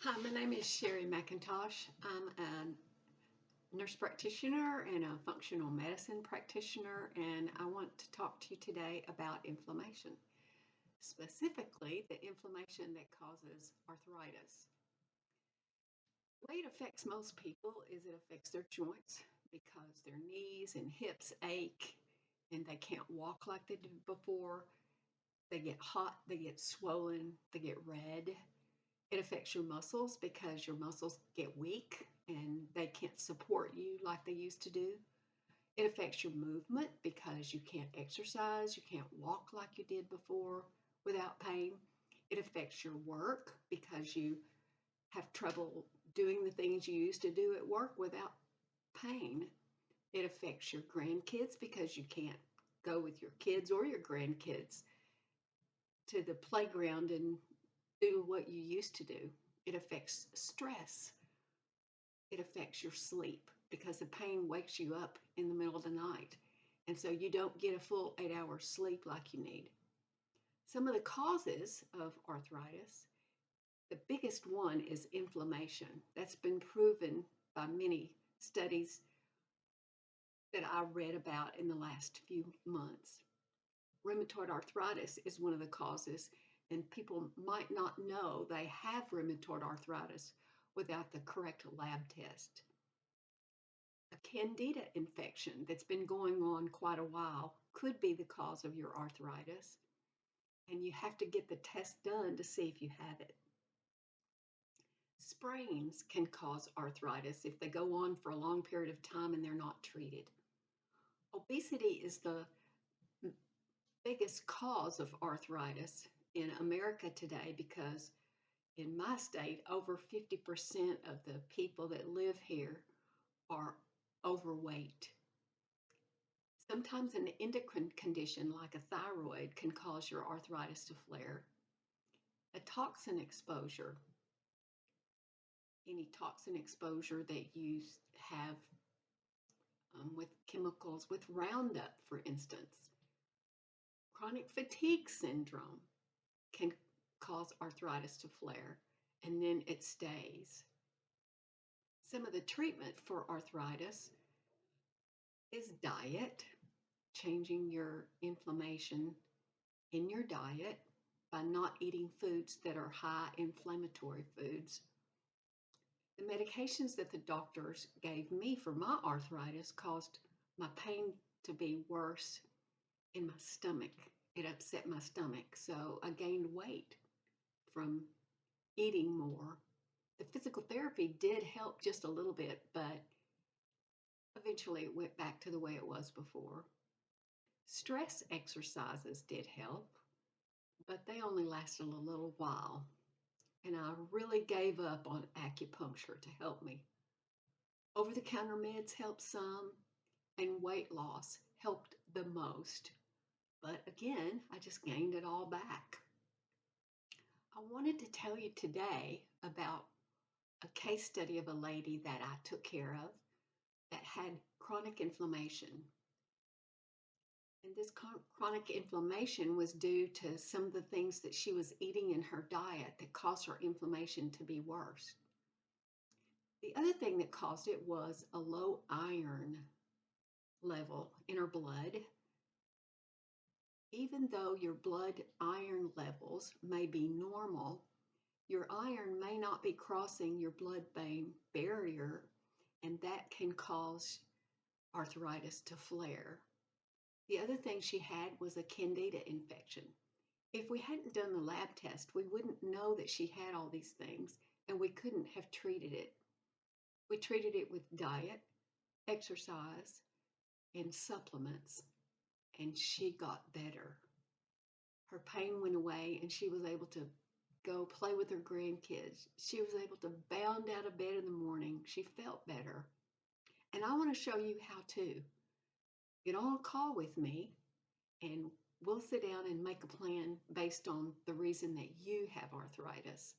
Hi, my name is Sherry McIntosh. I'm a nurse practitioner and a functional medicine practitioner, and I want to talk to you today about inflammation, specifically the inflammation that causes arthritis. The way it affects most people is it affects their joints because their knees and hips ache and they can't walk like they did before. They get hot, they get swollen, they get red. It affects your muscles because your muscles get weak and they can't support you like they used to do. It affects your movement because you can't exercise, you can't walk like you did before without pain. It affects your work because you have trouble doing the things you used to do at work without pain. It affects your grandkids because you can't go with your kids or your grandkids to the playground and do what you used to do. It affects stress. It affects your sleep because the pain wakes you up in the middle of the night. And so you don't get a full 8 hours sleep like you need. Some of the causes of arthritis, the biggest one is inflammation. That's been proven by many studies that I read about in the last few months. Rheumatoid arthritis is one of the causes, and people might not know they have rheumatoid arthritis without the correct lab test. A candida infection that's been going on quite a while could be the cause of your arthritis, and you have to get the test done to see if you have it. Sprains can cause arthritis if they go on for a long period of time and they're not treated. Obesity is the biggest cause of arthritis in America today because in my state, over 50% of the people that live here are overweight. Sometimes an endocrine condition like a thyroid can cause your arthritis to flare. A toxin exposure, any toxin exposure that you have with chemicals, with Roundup, for instance. Chronic fatigue syndrome can cause arthritis to flare, and then it stays. Some of the treatment for arthritis is diet, changing your inflammation in your diet by not eating foods that are high inflammatory foods. The medications that the doctors gave me for my arthritis caused my pain to be worse in my stomach. It upset my stomach, so I gained weight from eating more. The physical therapy did help just a little bit, but eventually it went back to the way it was before. Stress exercises did help, but they only lasted a little while. And I really gave up on acupuncture to help me. Over-the-counter meds helped some, and weight loss helped the most. But again, I just gained it all back. I wanted to tell you today about a case study of a lady that I took care of that had chronic inflammation. And this chronic inflammation was due to some of the things that she was eating in her diet that caused her inflammation to be worse. The other thing that caused it was a low iron level in her blood. Even though your blood iron levels may be normal, your iron may not be crossing your blood-brain barrier, and that can cause arthritis to flare. The other thing she had was a candida infection. If we hadn't done the lab test, we wouldn't know that she had all these things, and we couldn't have treated it. We treated it with diet, exercise, and supplements, and she got better. Her pain went away, and she was able to go play with her grandkids. She was able to bound out of bed in the morning. She felt better. And I want to show you how to. Get on a call with me, and we'll sit down and make a plan based on the reason that you have arthritis.